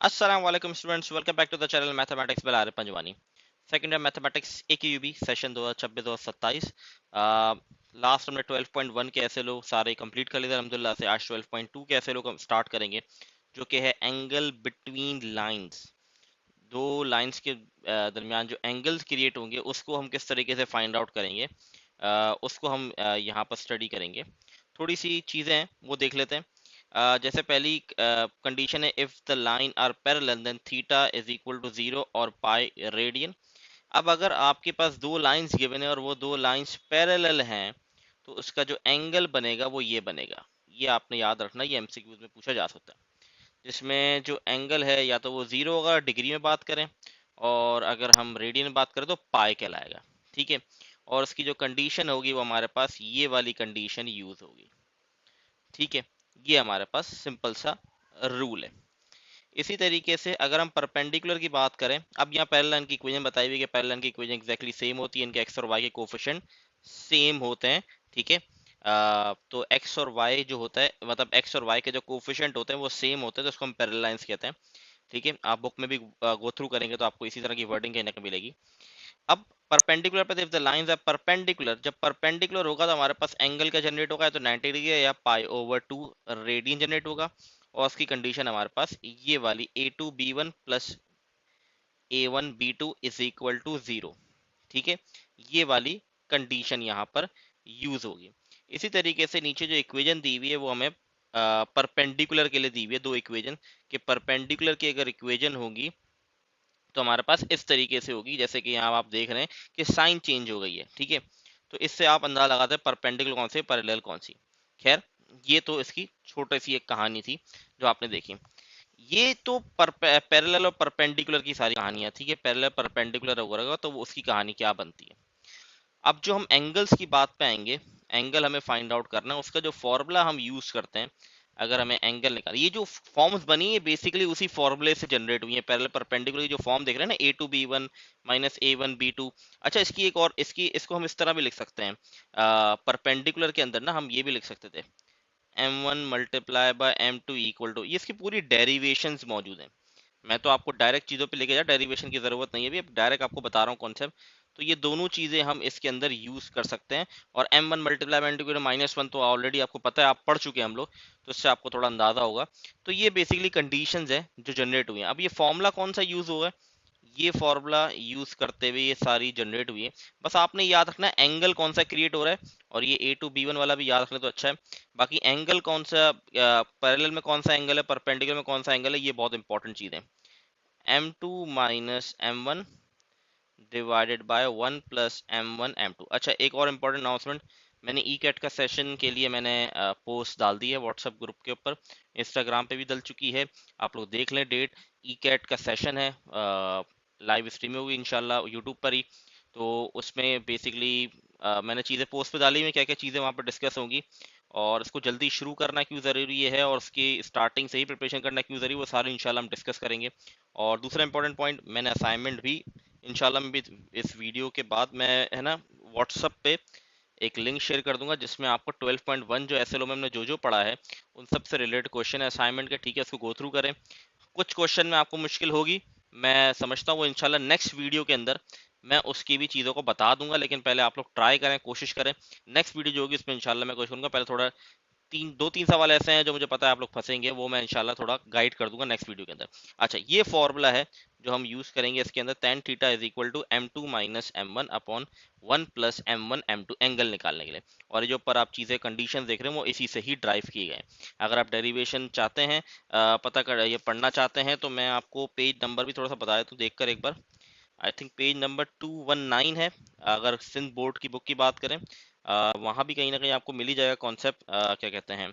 अस्सलाम वालेकुम students, welcome back to the channel mathematics by Arif Panjwani. Second year mathematics AQUB session 2026-2027। Last हमने 12.1 के ऐसे लोग सारे कंप्लीट कर लिए थे अल्हम्दुलिल्लाह से। आज 12.2 के ऐसे लोग हम स्टार्ट करेंगे, जो कि है एंगल बिटवीन लाइंस। दो लाइंस के दरमियान जो एंगल्स क्रिएट होंगे उसको हम किस तरीके से फाइंड आउट करेंगे, उसको हम यहाँ पर स्टडी करेंगे। थोड़ी सी चीज़ें हैं वो देख लेते हैं। जैसे पहली कंडीशन है, if the line are parallel then theta is equal to 0 और पाई रेडियन। अब अगर आपके पास दो लाइंस गिवन है और वो दो लाइंस पैरेलल हैं, तो उसका जो एंगल बनेगा वो ये बनेगा। ये आपने याद रखना, ये MCQs में पूछा जा सकता है। जिसमें जो एंगल है या तो वो 0 होगा डिग्री में बात करें, और अगर हम रेडियन में बात करें तो पाई कहलाएगा। ठीक है। और उसकी जो कंडीशन होगी वो हमारे पास ये वाली कंडीशन यूज होगी। ठीक है। ये हमारे पास सिंपल सा रूल है। इसी तरीके से अगर हम परपेंडिकुलर की बात करें, अब यहाँ पैरेलल लाइन की इक्वेशन बताई हुई है कि पैरेलल लाइन की इक्वेशन एग्जैक्टली सेम होती है, इनके एक्स और वाई के कोफिशिएंट सेम होते हैं। ठीक है। तो एक्स और वाई जो होता है, मतलब एक्स और वाई के जो कोफिशिएंट होते हैं वो सेम होते हैं, तो उसको हम पैरेलल लाइंस कहते हैं। ठीक है। आप बुक में भी गो थ्रू करेंगे तो आपको इसी तरह की वर्डिंग कहीं ना कहीं मिलेगी। अब परपेंडिकुलर पे, if the lines are perpendicular, जब परपेंडिकुलर होगा तो हमारे पास एंगल क्या जनरेट होगा, या तो 90 डिग्री या पाई/2 रेडियन जनरेट होगा। और उसकी कंडीशन हमारे पास ये वाली A2B1 plus A1B2 is equal to 0। ठीक है। ये वाली कंडीशन यहाँ पर यूज होगी। इसी तरीके से नीचे जो इक्वेशन दी हुई है वो हमें परपेंडिकुलर के लिए दी हुई है, दो इक्वेशन कि परपेंडिकुलर की अगर इक्वेशन होगी तो हमारे पास इस तरीके से होगी, जैसे कि यहाँ आप देख रहे हैं कि साइन चेंज हो गई है। ठीक है। तो इससे आप अंदाजा लगाते हैं परपेंडिकुलर कौन सी, पैरेलल कौन सी। खैर, ये तो इसकी छोटी सी एक कहानी थी जो आपने देखी। ये तो पैरेलल और परपेंडिकुलर की सारी कहानियां। ठीक है। पैरेलल परपेंडिकुलर होगा तो वो उसकी कहानी क्या बनती है। अब जो हम एंगल्स की बात पे आएंगे, एंगल हमें फाइंड आउट करना है, उसका जो फॉर्मूला हम यूज करते हैं अगर हमें एंगल निकाल, ये जो फॉर्म्स बनी है बेसिकली उसी फॉर्मूले से जनरेट हुई है। पैरेलल परपेंडिकुलर की जो फॉर्म देख रहे हैं ना, A2B1 माइनस A1B2। अच्छा, इसकी एक और, इसको हम इस तरह भी लिख सकते हैं। परपेंडिकुलर के अंदर ना हम ये भी लिख सकते थे, M1 multiply by M2 equal to, ये इसकी पूरी डेरिवेशंस मौजूद हैं। मैं तो आपको डायरेक्ट चीज़ों पे लेके जा, डेरिवेशन की ज़रूरत नहीं है, अभी अब डायरेक्ट आपको बता रहा हूँ कॉन्सेप्ट। तो ये दोनों चीज़ें हम इसके अंदर यूज़ कर सकते हैं। और M1 मल्टीप्लाई बाई M2 -1 तो ऑलरेडी आपको पता है, आप पढ़ चुके हैं हम लोग, तो इससे आपको थोड़ा अंदाज़ा होगा। तो ये बेसिकली कंडीशंस है जो जनरेट हुई हैं। अब ये फॉर्मूला कौन सा यूज़ होगा, ये फॉर्मूला यूज करते हुए ये सारी जनरेट हुई है। बस आपने याद रखना है एंगल कौन सा क्रिएट हो रहा है, और ये A2B1 वाला भी याद रख ले तो अच्छा है। बाकी एंगल कौन सा, पैरेलल में कौन सा एंगल है, परपेंडिकुलर में कौन सा एंगल है, ये बहुत इंपॉर्टेंट चीज है। M2 minus M1 divided by 1 plus M1 M2। अच्छा, एक और इम्पोर्टेंट अनाउंसमेंट, मैंने ई कैट का सेशन के लिए मैंने पोस्ट डाल दी है व्हाट्सएप ग्रुप के ऊपर, इंस्टाग्राम पे भी डल चुकी है। आप लोग देख लें डेट। ई कैट का सेशन है, लाइव स्ट्रीम होगी इंशाल्लाह यूट्यूब पर ही। तो उसमें बेसिकली मैंने चीज़ें पोस्ट पे डाली हुई, क्या क्या चीज़ें वहाँ पर डिस्कस होंगी, और इसको जल्दी शुरू करना क्यों ज़रूरी है और उसकी स्टार्टिंग से ही प्रिपरेशन करना क्यों ज़रूरी है, वो सारे इंशाल्लाह हम डिस्कस करेंगे। और दूसरा इंपॉर्टेंट पॉइंट, मैंने असाइनमेंट भी इंशाल्लाह मैं भी इस वीडियो के बाद मैं, है ना, व्हाट्सएप पे एक लिंक शेयर कर दूंगा जिसमें आपको 12.1 जो एसएलओ में हमने जो जो पढ़ा है उन सब से रिलेटेड क्वेश्चन है असाइनमेंट के। ठीक है, इसको गो थ्रू करें। कुछ क्वेश्चन में आपको मुश्किल होगी, मैं समझता हूँ, वो इंशाल्लाह नेक्स्ट वीडियो के अंदर मैं उसकी भी चीज़ों को बता दूंगा, लेकिन पहले आप लोग ट्राई करें, कोशिश करें। नेक्स्ट वीडियो जो होगी उसमें इंशाल्लाह मैं कोशिश करूंगा, पहले थोड़ा दो तीन सवाल ऐसे हैं जो मुझे पता है आप लोग फंसेंगे, वो मैं इंशाल्लाह थोड़ा गाइड कर दूंगा नेक्स्ट वीडियो के अंदर। अच्छा, ये फॉर्मूला है जो हम यूज करेंगे इसके अंदर, tan theta is equal to M2 minus M1 upon 1 plus M1 M2 angle निकालने के लिए। और ये जो ऊपर आप चीज़ें कंडीशन देख रहे हैं वो इसी से ही ड्राइव किए गए हैं। अगर आप डेरिवेशन चाहते हैं, पता कर ये पढ़ना चाहते हैं, तो मैं आपको पेज नंबर भी थोड़ा सा बताया तो देख कर एक बार, आई थिंक पेज नंबर 219 है। अगर सिंध बोर्ड की बुक की बात करें, वहाँ भी कहीं ना कहीं आपको मिल ही जाएगा कॉन्सेप्ट, क्या कहते हैं,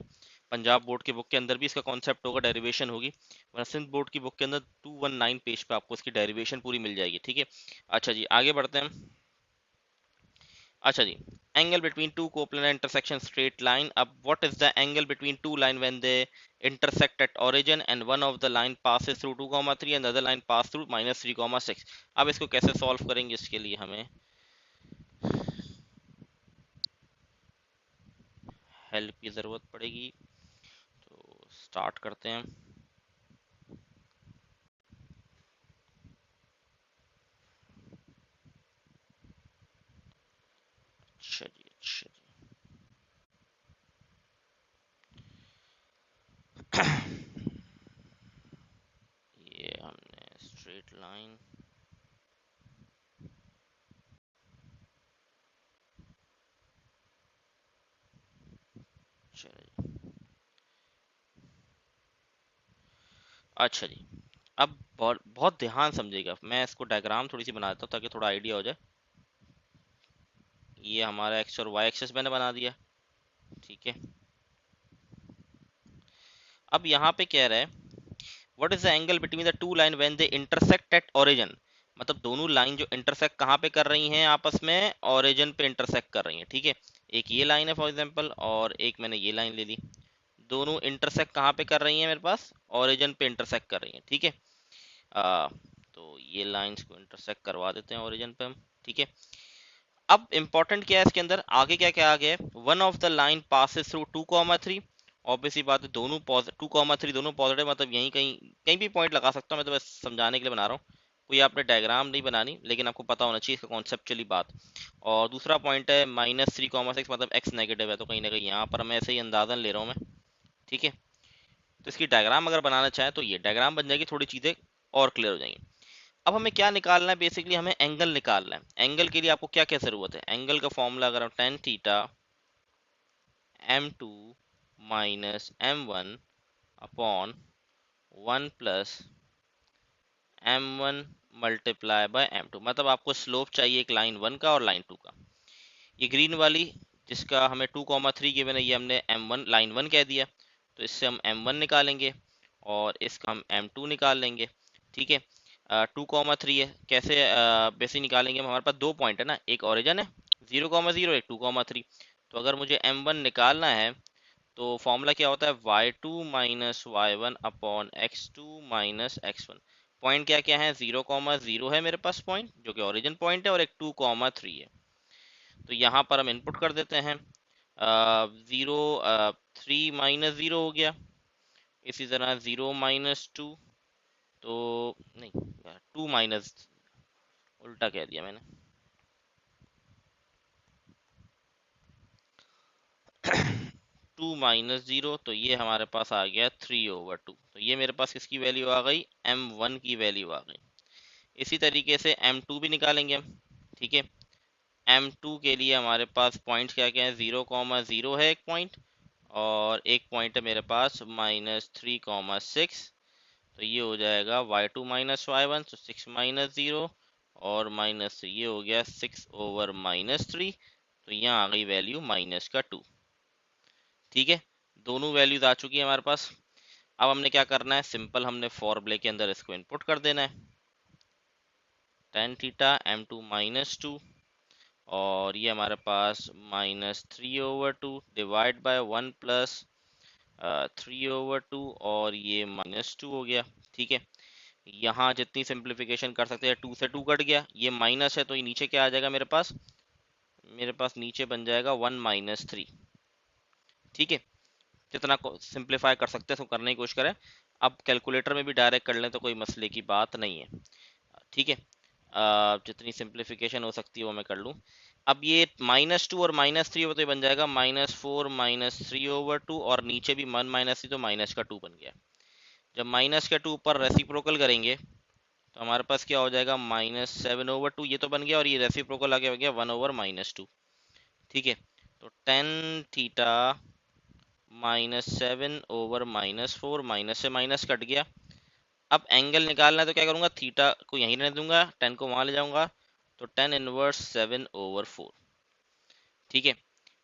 पंजाब बोर्ड की बुक के अंदर भी इसका कॉन्सेप्ट होगा, डेरिवेशन होगी, वरना सिंध बोर्ड की बुक के अंदर 219 पेज पे आपको इसकी डेरिवेशन पूरी मिल जाएगी। ठीक है। अच्छा जी, आगे बढ़ते हैं। अच्छा जी, angle between two coplanar intersection straight line. अब what is the angle between two line when they intersect at origin and one of the line passes through 2,3 and the other line pass through -3,6। अब इसको कैसे solve करेंगे, इसके लिए हमें help की ज़रूरत पड़ेगी। तो स्टार्ट करते हैं। अच्छा जी, अच्छा जी। ये हमने स्ट्रेट लाइन, चलो जी। अच्छा जी, अब बहुत बहुत ध्यान समझिएगा, मैं इसको डायग्राम थोड़ी सी बना देता हूँ ताकि थोड़ा आइडिया हो जाए। ये हमारा एक्स और वाई एक्सिस मैंने बना दिया, ठीक है। अब यहाँ पे कह रहा है what is the angle between the two line when they intersect at origin. मतलब दोनों लाइन जो इंटरसेक्ट कहाँ पे कर रही हैं आपस में, ओरिजिन पे इंटरसेक्ट कर रही हैं, ठीक है। एक ये लाइन है फॉर एग्जांपल, और एक मैंने ये लाइन ले ली। दोनों इंटरसेक्ट कहाँ पे कर रही हैं मेरे पास, ओरिजिन पे इंटरसेक्ट कर रही हैं, ठीक है। आ, तो ये लाइंस को इंटरसेक्ट करवा देते हैं ओरिजिन पे हम, ठीक है। अब इंपॉर्टेंट क्या है इसके अंदर, आगे क्या क्या आ गया है, one of the line passes through 2,3। Obviously बात है, दोनों 2,3 दोनों पॉजिटिव, मतलब यहीं कहीं कहीं भी पॉइंट लगा सकता हूँ मैं, तो बस समझाने के लिए बना रहा हूँ। कोई आपने डायग्राम नहीं बनानी, लेकिन आपको पता होना चाहिए इसका कॉन्सेप्चुअली बात। और दूसरा पॉइंट है -3,6, मतलब एक्स नेगेटिव है, तो कहीं ना कहीं यहाँ पर मैं ऐसे ही अंदाजन ले रहा हूँ मैं, ठीक है। तो इसकी डायग्राम अगर बनाना चाहें तो ये डायग्राम बन जाएगी, थोड़ी चीज़ें और क्लियर हो जाएंगी। अब हमें क्या निकालना है, बेसिकली हमें एंगल निकालना है। एंगल के लिए आपको क्या क्या जरूरत है, एंगल का फॉर्मूला अगर हम tan theta m2 minus m1 upon 1 plus m1 multiply by m2, मतलब आपको स्लोप चाहिए एक लाइन 1 का और लाइन 2 का। ये ग्रीन वाली जिसका हमें 2,3 गिवन है, ये हमने m1 लाइन 1 कह दिया, तो इससे हम m1 निकालेंगे और इसका हम m2 निकाल लेंगे, ठीक है। 2,3 है, कैसे बेसिक निकालेंगे हम, हमारे पास दो पॉइंट है ना, एक ओरिजिन है 0,0, एक 2,3। तो अगर मुझे m1 निकालना है तो फॉर्मूला क्या होता है, y2 minus y1 upon x2 minus x1। Point क्या क्या है, 0,0 है मेरे पास पॉइंट, जो कि ओरिजिन पॉइंट है, और एक 2,3 है। तो यहाँ पर हम इनपुट कर देते हैं, 0 3 - 0 हो गया। इसी तरह 0 - 2, तो नहीं, 2 माइनस, उल्टा कह दिया मैंने। 2 - 0, तो ये हमारे पास आ गया 3/2। तो ये मेरे पास किसकी वैल्यू आ गई, m1 की वैल्यू आ गई। इसी तरीके से m2 भी निकालेंगे हम, ठीक है। m2 के लिए हमारे पास पॉइंट्स क्या क्या है, 0,0 है एक पॉइंट, और एक पॉइंट है मेरे पास -3,6। तो ये हो जाएगा y2 माइनस y1, तो 6 - 0, और माइनस ये हो गया 6/-3। तो यहाँ आ गई वैल्यू -2, ठीक है। दोनों वैल्यूज आ चुकी है हमारे पास। अब हमने क्या करना है, सिंपल हमने फॉर्मूले के अंदर इसको इनपुट कर देना है, टेन थीटा m2 -2, और ये हमारे पास -3/2 डिवाइड बाय 1 प्लस 3/2, और ये -2 हो गया, ठीक है। यहाँ जितनी सिंप्लीफिकेशन कर सकते हैं, 2 से 2 कट गया, ये माइनस है तो ये नीचे क्या आ जाएगा मेरे पास, नीचे बन जाएगा 1 - 3, ठीक है। जितना सिंप्लीफाई कर सकते हैं तो करने की कोशिश करें। अब कैलकुलेटर में भी डायरेक्ट कर लें तो कोई मसले की बात नहीं है, ठीक है। जितनी सिंप्लीफिकेशन हो सकती है वो मैं कर लूँ। अब ये -2 और -3 हो तो ये बन जाएगा -4 -3/2, और नीचे भी 1 - 3, तो माइनस का 2 बन गया। जब माइनस का 2 ऊपर रेसिप्रोकल करेंगे तो हमारे पास क्या हो जाएगा, -7/2, ये तो बन गया, और ये रेसिप्रोकल आगे बन गया 1/-2, ठीक है। तो टेन थीटा -7/-4, माइनस से माइनस कट गया। अब एंगल निकालना है तो क्या करूंगा, थीटा को यहीं रहने दूंगा, 10 को वहां ले जाऊंगा, तो 10 - 7/4, ठीक है।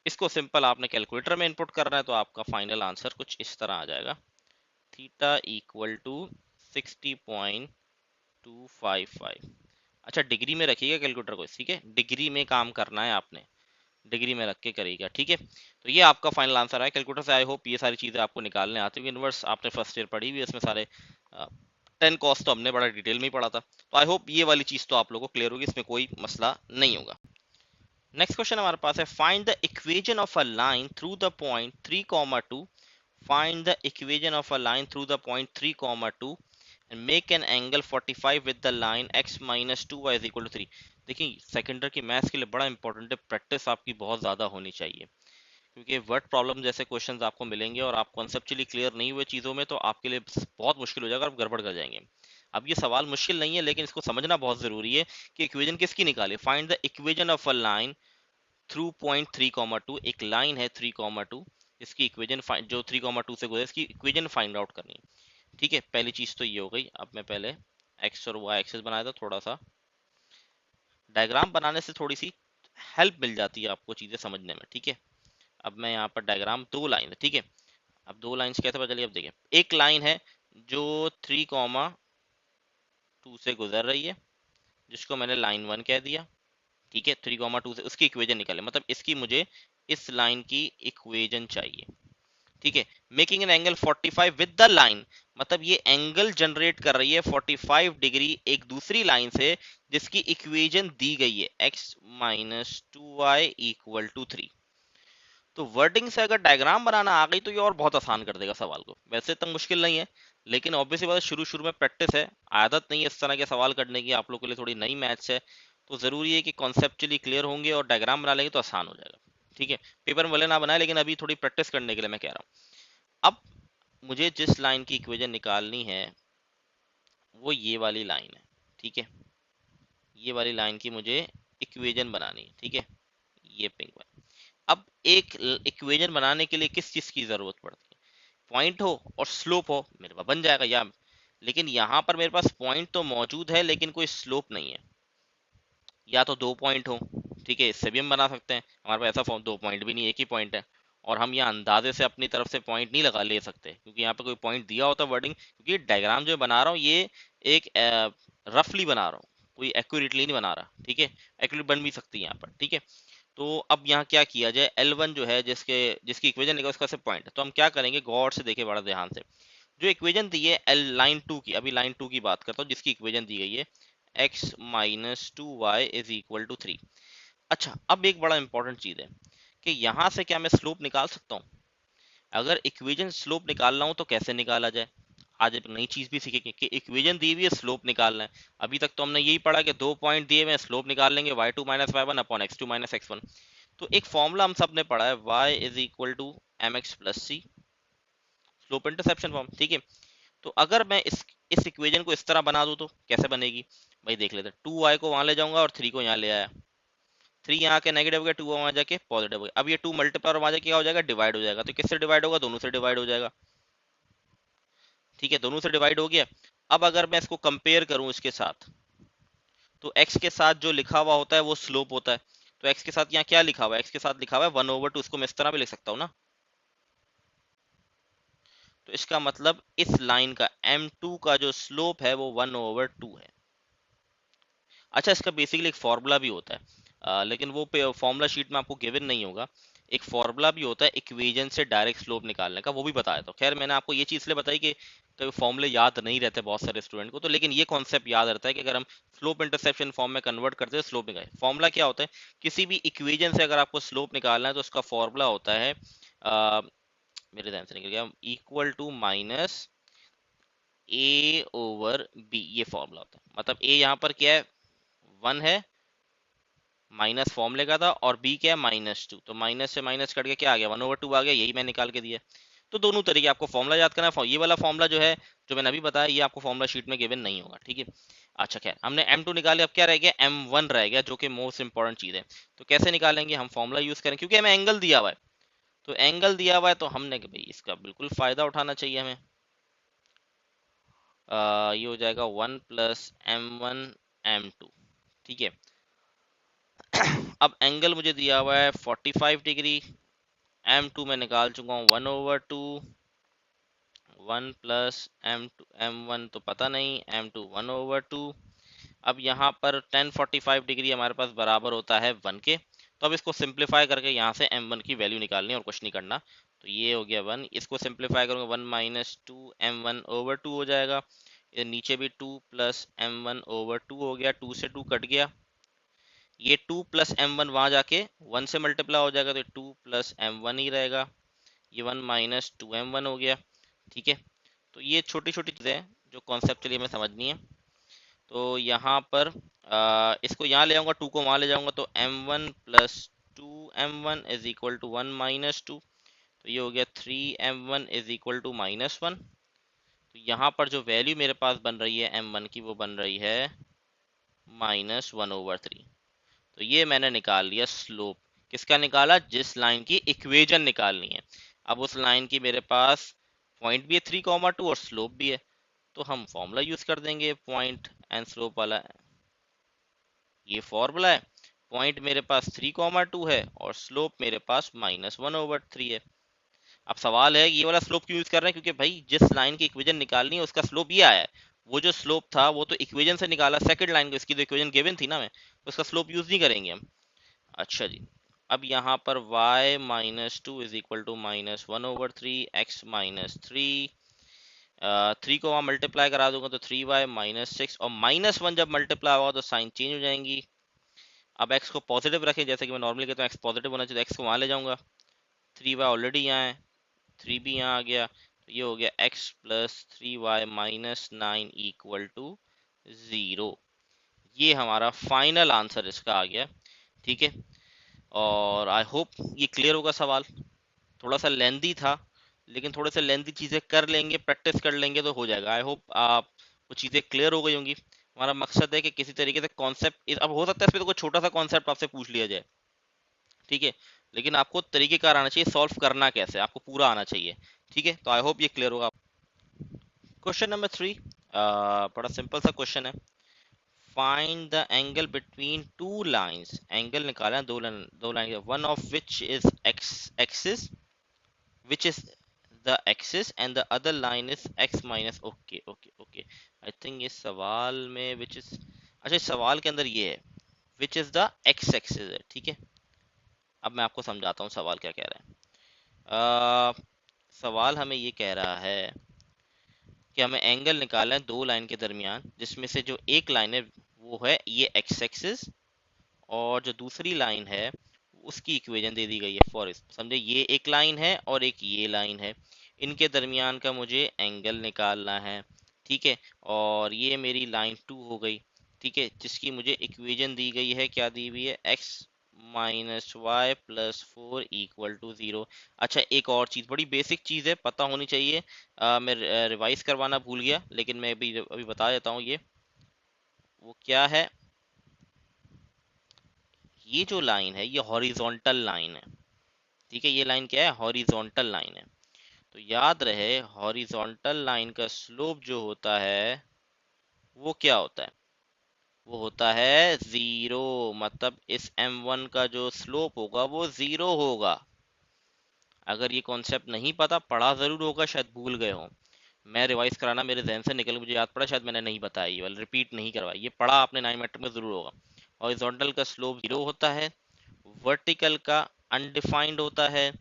इसको सिंपल आपने कैलकुलेटर में इनपुट करना है, तो आपका फाइनल आंसर कुछ इस तरह आ जाएगा, थीटा इक्वल टू 60.255। अच्छा, डिग्री में रखिएगा कैलकुलेटर को, ठीक है, डिग्री में काम करना है आपने, डिग्री में रख के करेगा, ठीक है। तो ये आपका फाइनल आंसर है कैलकुलेटर से। आई होप ये सारी चीज़ें आपको निकालने आती होंगी। इनवर्स आपने फर्स्ट ईयर पढ़ी हुई है, इसमें सारे 10 कॉस तो हमने बड़ा डिटेल में ही पढ़ा था, तो आई होप ये वाली चीज़ तो आप लोगों को क्लियर होगी, इसमें कोई मसला नहीं होगा। नेक्स्ट क्वेश्चन हमारे पास है, find the equation of a line through the point 3,2। Find the equation of a line through the point 3,2 and make an angle 45 with the line x - 2y = 3। देखिए सेकेंडर की मैथ्स के लिए बड़ा इंपॉर्टेंट है, practice आपकी बहुत ज़्यादा होनी चाहिए, क्योंकि वर्ड प्रॉब्लम जैसे क्वेश्चंस आपको मिलेंगे और आप कॉन्सेप्चुअली क्लियर नहीं हुए चीज़ों में तो आपके लिए बहुत मुश्किल हो जाएगा, आप गड़बड़ कर जाएंगे। अब ये सवाल मुश्किल नहीं है, लेकिन इसको समझना बहुत ज़रूरी है कि इक्वेजन किसकी निकाली। Find the equation of a line through point 3,2। एक लाइन है 3,2, इसकी इक्वेजन जो 3,2 से गुजरे, इसकी इक्वेजन फाइंड आउट करनी है। ठीक है, पहली चीज़ तो ये हो गई। अब मैं पहले एक्स और वाई एक्सेस बनाया था, थोड़ा सा डायग्राम बनाने से थोड़ी सी हेल्प मिल जाती है आपको चीज़ें समझने में। ठीक है, अब मैं यहाँ पर डायग्राम, दो लाइन है। ठीक है, अब दो लाइंस कैसे पता चलिए, अब देखिए एक लाइन है जो 3,2 से गुजर रही है, जिसको मैंने लाइन 1 कह दिया। ठीक है, 3,2 से उसकी इक्वेजन निकाले, मतलब इसकी मुझे इस लाइन की इक्वेजन चाहिए। ठीक है, making an angle 45 with the line, मतलब ये एंगल जनरेट कर रही है 45 डिग्री एक दूसरी लाइन से, जिसकी इक्वेजन दी गई है x minus 2y equal to 3। तो वर्डिंग से अगर डायग्राम बनाना आ गई तो ये और बहुत आसान कर देगा सवाल को। वैसे इतना मुश्किल नहीं है, लेकिन ऑब्वियसली बात है शुरू शुरू में प्रैक्टिस है, आदत नहीं है इस तरह के सवाल करने की, आप लोग के लिए थोड़ी नई मैथ्स है, तो जरूरी है कि कॉन्सेप्चुअली क्लियर होंगे और डायग्राम बना लेंगे तो आसान हो जाएगा। ठीक है, पेपर में भले ना बनाए, लेकिन अभी थोड़ी प्रैक्टिस करने के लिए मैं कह रहा हूँ। अब मुझे जिस लाइन की इक्वेजन निकालनी है वो ये वाली लाइन है। ठीक है, ये वाली लाइन की मुझे इक्वेजन बनानी है। ठीक है, ये पिंक वाली। अब एक इक्वेजन बनाने के लिए किस चीज की जरूरत पड़ती है, पॉइंट हो और स्लोप हो, मेरे पास बन जाएगा या। लेकिन यहाँ पर मेरे पास पॉइंट तो मौजूद है लेकिन कोई स्लोप नहीं है, या तो दो पॉइंट हो। ठीक है, इससे भी हम बना सकते हैं, हमारे पास ऐसा फॉर्म दो पॉइंट भी नहीं, एक ही पॉइंट है। और हम यहाँ अंदाजे से अपनी तरफ से पॉइंट नहीं लगा ले सकते, क्योंकि यहाँ पे कोई पॉइंट दिया होता वर्डिंग, क्योंकि डायग्राम जो बना रहा हूँ ये एक रफली बना रहा हूँ, कोई एक्यूरेटली नहीं बना रहा। ठीक है, एक्यूरेट बन भी सकती है यहाँ पर। ठीक है, तो अब यहाँ क्या किया जाए, L1 जो है जिसके जिसकी इक्वेशन निकला उसका से पॉइंट, तो हम क्या करेंगे, गौर से देखे बड़ा ध्यान से। जो इक्वेशन दी है एल लाइन 2 की, अभी लाइन 2 की बात करता हूँ, जिसकी इक्वेशन दी गई है x minus 2y is equal to 3। अच्छा, अब एक बड़ा इंपॉर्टेंट चीज है कि यहाँ से क्या मैं स्लोप निकाल सकता हूँ। अगर इक्वेशन स्लोप निकालना हो तो कैसे निकाला जाए, आज एक नई चीज भी सीखेंगे कि इक्वेशन दी हुई है स्लोप निकालना है। अभी तक तो हमने यही पढ़ा कि दो पॉइंट दिए हुए स्लोप निकाल लेंगे, y2 minus y1 upon x2 minus x1। तो एक फॉर्मूला हम सब ने पढ़ा है, y is equal to m x plus c, slope interception form. ठीक है, तो अगर मैं इस इक्वेशन को इस तरह बना दूं तो कैसे बनेगी, भाई देख लेते हैं। 2y को वहां ले जाऊंगा और 3 को यहाँ ले आया, 3 यहाँ के नेगेटिव हो गया, 2 वहां जाके पॉजिटिव हो गया। अब ये 2 मल्टीप्लाई और वहां जाके क्या हो जाएगा, डिवाइड हो जाएगा। तो किससे डिवाइड होगा, दोनों से डिवाइड हो जाएगा। ठीक है, दोनों से डिवाइड हो गया। अब अगर मैं इसको कंपेयर करूं इसके साथ, तो x के साथ जो लिखा हुआ होता है वो स्लोप होता है। तो x के साथ यहाँ क्या लिखा हुआ है, x के साथ लिखा हुआ है 1/2, इसको मैं इस तरह भी लिख सकता हूँ ना। तो इसका मतलब इस लाइन का m2 का जो स्लोप है वो 1/2 है। अच्छा, इसका बेसिकली एक फॉर्मूला भी होता है, लेकिन वो फॉर्मूला शीट में आपको गिवन नहीं होगा। एक फॉर्मूला भी होता है इक्वेशन से डायरेक्ट स्लोप निकालने का, वो भी बताया। तो खैर मैंने आपको ये चीज़ इसलिए बताई कि कभी फॉर्मूले याद नहीं रहते बहुत सारे स्टूडेंट को, तो लेकिन ये कॉन्सेप्ट याद रहता है कि अगर हम स्लोप इंटरसेप्शन फॉर्म में कन्वर्ट करते हैं स्लोप निकाले। फॉर्मूला क्या होता है, किसी भी इक्वेशन से अगर आपको स्लोप निकालना है तो उसका फॉर्मूला होता है, मेरे ध्यान से निकल गया, equal to minus A over B, ये फॉर्मूला होता है। मतलब ए यहाँ पर क्या है, 1 है, माइनस फॉर्मूले का था, और बी क्या है, -2, तो माइनस से माइनस कट के क्या आ गया, 1/2 आ गया, यही मैं निकाल के दिया। तो दोनों तरीके आपको फॉर्मूला याद करना है। ये वाला फॉर्मूला जो है, जो मैंने अभी बताया, ये आपको फॉर्मूला शीट में गिवन नहीं होगा। ठीक है, अच्छा खैर, हमने m2 निकाले, अब क्या रह गया, m1 रह गया, जो कि मोस्ट इंपॉर्टेंट चीज है। तो कैसे निकालेंगे, हम फॉर्मूला यूज करें, क्योंकि हमें एंगल दिया हुआ है। तो एंगल दिया हुआ है तो हमने कि भाई इसका बिल्कुल फायदा उठाना चाहिए हमें। ये हो जाएगा 1 + m1 m2। ठीक है, अब एंगल मुझे दिया हुआ है 45 डिग्री, m2 में निकाल चुका हूँ 1/2, 1 + m1 तो पता नहीं, m2 1/2। अब यहाँ पर 1045 डिग्री हमारे पास बराबर होता है 1 के। तो अब इसको सिंप्लीफाई करके यहाँ से m1 की वैल्यू निकालनी है और कुछ नहीं करना। तो ये हो गया 1, इसको सिंप्लीफाई करूँगा 1 - 2m1/2 हो जाएगा। ये नीचे भी 2 + m1/2 हो गया, 2 से 2 कट गया। ये 2 + m1 वहां जाके 1 से मल्टीप्लाई हो जाएगा, तो 2 + m1 ही रहेगा। ये 1 - 2m1 हो गया। ठीक है, तो ये छोटी छोटी चीज़ें हैं जो कॉन्सेप्चुअली हमें समझनी है। तो यहाँ पर इसको यहाँ ले आऊंगा, 2 को वहां ले जाऊंगा, तो m1 plus 2m1 is equal to 1 minus 2। तो ये हो गया 3m1 इज इक्वल टू -1। तो यहाँ पर जो वैल्यू मेरे पास बन रही है m1 की, वो बन रही है -1/3। तो ये मैंने निकाल लिया स्लोप। किसका निकाला? जिस लाइन की इक्वेशन निकालनी है। अब उस लाइन की मेरे पास पॉइंट भी है 3,2 और स्लोप भी है, तो हम फॉर्मूला यूज कर देंगे पॉइंट एंड स्लोप वाला। ये फॉर्मूला है। पॉइंट मेरे पास 3,2 है और स्लोप मेरे पास -1/3 है। अब सवाल है ये वाला स्लोप क्यों यूज कर रहे हैं, क्योंकि भाई जिस लाइन की इक्वेशन निकालनी है उसका स्लोप ये आया है। वो जो स्लोप था वो तो इक्वेशन से निकाला, सेकंड लाइन को, इसकी तो इक्वेशन गिवन थी ना, मैं तो उसका स्लोप यूज नहीं करेंगे हम। अच्छा जी। अब यहाँ पर y-2 is equal to -1/3, x-3। 3 को वहाँ मल्टीप्लाई करा दूंगा तो 3y-6, और -1 जब मल्टीप्लाई होगा तो साइन चेंज हो जाएंगी। अब x को पॉजिटिव रखें, जैसे कि मैं नॉर्मली कहता हूँ x पॉजिटिव होना चाहिए, तो x को वहाँ ले जाऊंगा। 3y ऑलरेडी यहाँ है, 3 भी यहाँ आ गया, तो ये हो गया x plus 3y-9 equal to 0। ये हमारा फाइनल आंसर इसका आ गया। ठीक है, और आई होप ये क्लियर होगा सवाल। थोड़ा सा लेंदी था, लेकिन थोड़े से लेंदी चीज़ें कर लेंगे, प्रैक्टिस कर लेंगे तो हो जाएगा। आई होप आप वो चीज़ें क्लियर हो गई होंगी। हमारा मकसद है कि किसी तरीके से कॉन्सेप्ट, अब हो सकता है इसमें तो कोई छोटा सा कॉन्सेप्ट आपसे पूछ लिया जाए, ठीक है, लेकिन आपको तरीकेकार आना चाहिए, सॉल्व करना कैसे आपको पूरा आना चाहिए। ठीक है, तो आई होप ये क्लियर होगा। क्वेश्चन नंबर 3, बड़ा सिंपल सा क्वेश्चन है। Find the angle between two lines. Angle निकालना है दो line, one of which is x axis, which is the axis and the other line is x minus। Okay okay okay, I think ये सवाल में which is, अच्छा इस सवाल के अंदर ये है which is the x axis है। ठीक है, अब मैं आपको समझाता हूँ सवाल क्या कह रहा है। सवाल हमें ये कह रहा है कि हमें एंगल निकालना है दो लाइन के दरमियान, जिसमें से जो एक लाइन है वो है ये x एक्सिस, और जो दूसरी लाइन है उसकी इक्वेशन दे दी गई है। फॉर समझे ये एक लाइन है और एक ये लाइन है, इनके दरमियान का मुझे एंगल निकालना है। ठीक है, और ये मेरी लाइन 2 हो गई। ठीक है, जिसकी मुझे इक्वेशन दी गई है, क्या दी हुई है, x-y+4 इक्वल टू 0। अच्छा एक और चीज़, बड़ी बेसिक चीज़ है, पता होनी चाहिए। मैं रिवाइज करवाना भूल गया, लेकिन मैं अभी अभी बता देता हूँ। ये वो क्या है, ये जो लाइन है ये हॉरिजॉन्टल लाइन है। ठीक है, ये लाइन क्या है, हॉरिजॉन्टल लाइन है। तो याद रहे हॉरिजॉन्टल लाइन का स्लोप जो होता है वो क्या होता है, वो होता है 0। मतलब इस m1 का जो स्लोप होगा वो 0 होगा। अगर ये कॉन्सेप्ट नहीं पता, पढ़ा जरूर होगा, शायद भूल गए हो, मैं रिवाइज कराना मेरे जहन से निकल, मुझे याद पड़ा, शायद मैंने नहीं बताया, ये वाला रिपीट नहीं करवाया, ये पढ़ा आपने 9 मीटर में जरूर होगा। हॉरिजॉन्टल का स्लोप 0 होता है, वर्टिकल का अनडिफाइंड होता है,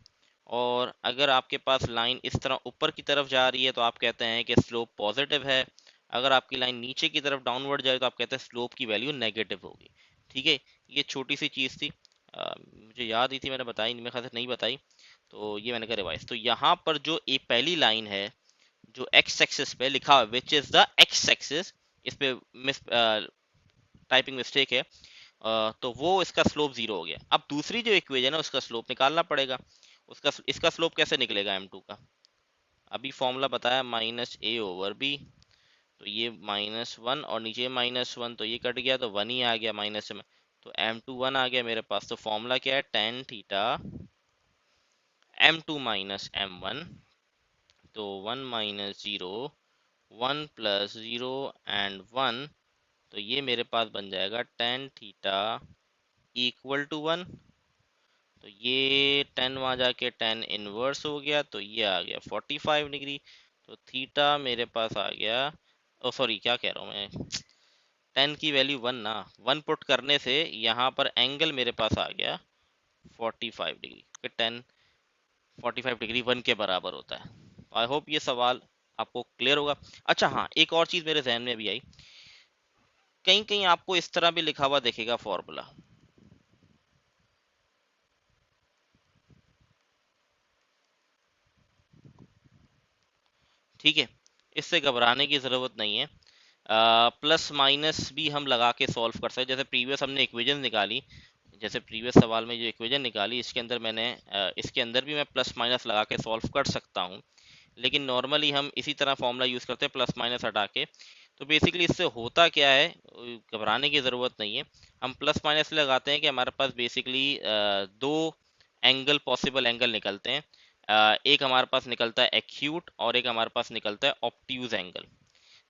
और अगर आपके पास लाइन इस तरह ऊपर की तरफ जा रही है तो आप कहते हैं कि स्लोप पॉजिटिव है। अगर आपकी लाइन नीचे की तरफ डाउनवर्ड जाए तो आप कहते हैं स्लोप की वैल्यू नेगेटिव होगी। ठीक है, ये छोटी सी चीज़ थी, मुझे याद ही थी, मैंने बताई, मेरे ख्याल से नहीं बताई, तो ये मैंने कहा रिवाइज। तो यहाँ पर जो ये पहली लाइन है जो एक्स एक्सिस पे लिखा हुआ which is the x axis, इस पे मिस टाइपिंग मिस्टेक है, तो वो इसका स्लोप 0 हो गया। अब दूसरी जो इक्वेशन है उसका स्लोप निकालना पड़ेगा। उसका इसका स्लोप कैसे निकलेगा m2 का, अभी फॉर्मूला बताया -a/b। तो ये -1 और नीचे -1, तो ये कट गया तो 1 ही आ गया माइनस में, तो m2 1 आ गया मेरे पास। तो फॉर्मूला क्या है, tan theta m2 minus m1, तो 1 माइनस 0, 1 प्लस 0 एंड 1, तो ये मेरे पास बन जाएगा tan थीटा इक्वल टू 1। तो ये 10 वहाँ जाके tan इनवर्स हो गया, तो ये आ गया 45 डिग्री। तो थीटा मेरे पास आ गया, ओ सॉरी क्या कह रहा हूँ मैं, 10 की वैल्यू 1 ना, 1 पुट करने से यहाँ पर एंगल मेरे पास आ गया 45 डिग्री, क्योंकि 10 45 डिग्री 1 के बराबर होता है। आई होप ये सवाल आपको क्लियर होगा। अच्छा हाँ, एक और चीज़ मेरे जहन में भी आई, कहीं कहीं आपको इस तरह भी लिखा हुआ देखेगा फॉर्मूला। ठीक है, इससे घबराने की ज़रूरत नहीं है। प्लस माइनस भी हम लगा के सॉल्व कर सकते हैं। जैसे प्रीवियस हमने इक्वेशन निकाली, जैसे प्रीवियस सवाल में जो इक्वेशन निकाली, इसके अंदर मैंने इसके अंदर भी मैं प्लस माइनस लगा के सॉल्व कर सकता हूँ, लेकिन नॉर्मली हम इसी तरह फॉर्मूला यूज़ करते हैं प्लस माइनस हटा के। तो बेसिकली इससे होता क्या है, घबराने की ज़रूरत नहीं है। हम प्लस माइनस लगाते हैं कि हमारे पास बेसिकली दो एंगल, पॉसिबल एंगल निकलते हैं। एक हमारे पास निकलता है एक्यूट और एक हमारे पास निकलता है ऑब्ट्यूज एंगल।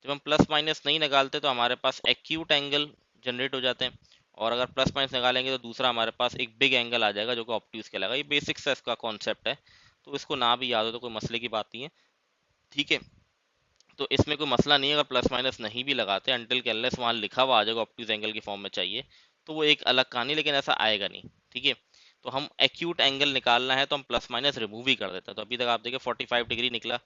जब हम प्लस माइनस नहीं निकालते तो हमारे पास एक्यूट एंगल जनरेट हो जाते हैं, और अगर प्लस माइनस निकालेंगे तो दूसरा हमारे पास एक बिग एंगल आ जाएगा जो कि ऑब्ट्यूज कहलाएगा। ये बेसिक्स है, इसका कॉन्सेप्ट है, तो इसको ना भी याद हो तो कोई मसले की बात नहीं है, ठीक है। तो इसमें कोई मसला नहीं है अगर प्लस माइनस नहीं भी लगाते, अनटिल के अनलेस वहाँ लिखा हुआ आ जाएगा ऑब्ट्यूज एंगल की फॉर्म में चाहिए, तो वो एक अलग कहानी, लेकिन ऐसा आएगा नहीं, ठीक है। तो हम एक्यूट एंगल निकालना है तो हम प्लस माइनस रिमूव ही कर देते हैं। तो अभी तक आप देखिए 45 डिग्री निकला,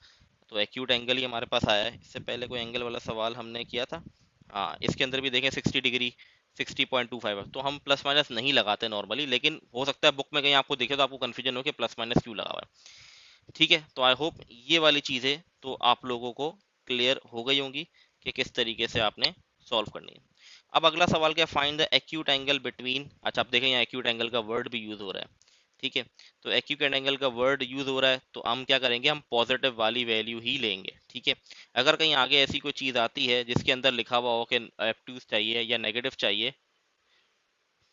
तो एक्यूट एंगल ही हमारे पास आया है। इससे पहले कोई एंगल वाला सवाल हमने किया था, हाँ, इसके अंदर भी देखें 60 डिग्री 60.25 है। तो हम प्लस माइनस नहीं लगाते नॉर्मली, लेकिन हो सकता है बुक में कहीं आपको दिखे तो आपको कन्फ्यूजन हो कि प्लस माइनस क्यों लगा हुआ है, ठीक है। तो आई होप ये वाली चीज़ें तो आप लोगों को क्लियर हो गई होंगी कि किस तरीके से आपने सॉल्व करनी है। अब अगला सवाल क्या, find the acute angle between. अच्छा, आप देखें यहाँ एक्यूट एंगल का वर्ड भी यूज हो रहा है, ठीक है। तो एक्यूट एंगल का वर्ड यूज हो रहा है तो हम क्या करेंगे, हम पॉजिटिव वाली वैल्यू ही लेंगे, ठीक है। अगर कहीं आगे ऐसी कोई चीज़ आती है जिसके अंदर लिखा हुआ हो कि ऑब्ट्यूज चाहिए या नेगेटिव चाहिए,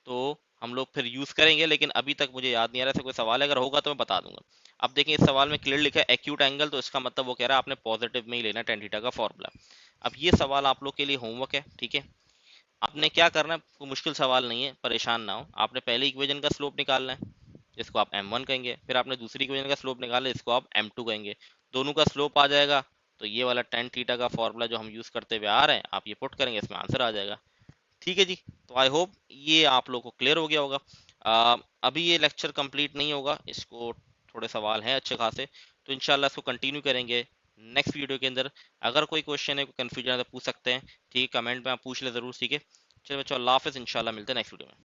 तो हम लोग फिर यूज करेंगे, लेकिन अभी तक मुझे याद नहीं आ रहा ऐसा कोई सवाल है, अगर होगा तो मैं बता दूंगा। अब देखें इस सवाल में क्लियर लिखा है एक्यूट एंगल, तो इसका मतलब वो कह रहा है आपने पॉजिटिव में ही लेना टेन थीटा का फॉर्मूला। अब ये सवाल आप लोग के लिए होमवर्क है, ठीक है। आपने क्या करना है, कोई मुश्किल सवाल नहीं है, परेशान ना हो। आपने पहले इक्वेशन का स्लोप निकालना है, जिसको आप m1 कहेंगे, फिर आपने दूसरी इक्वेशन का स्लोप निकालना है, जिसको आप m2 कहेंगे। दोनों का स्लोप आ जाएगा तो ये वाला टेन थीटा का फॉर्मूला जो हम यूज करते हुए आ रहे हैं, आप ये पुट करेंगे, इसमें आंसर आ जाएगा, ठीक है जी। तो आई होप ये आप लोग को क्लियर हो गया होगा। अभी ये लेक्चर कंप्लीट नहीं होगा, इसको थोड़े सवाल हैं अच्छे खासे, तो इंशाल्लाह इसको कंटिन्यू करेंगे नेक्स्ट वीडियो के अंदर। अगर कोई क्वेश्चन है, कोई कन्फ्यूजन है तो पूछ सकते हैं, ठीक है, कमेंट में आप पूछ ले ज़रूर, ठीक है। चलो बच्चों, अल्लाह हाफिज़, इंशाल्लाह मिलते हैं नेक्स्ट वीडियो में।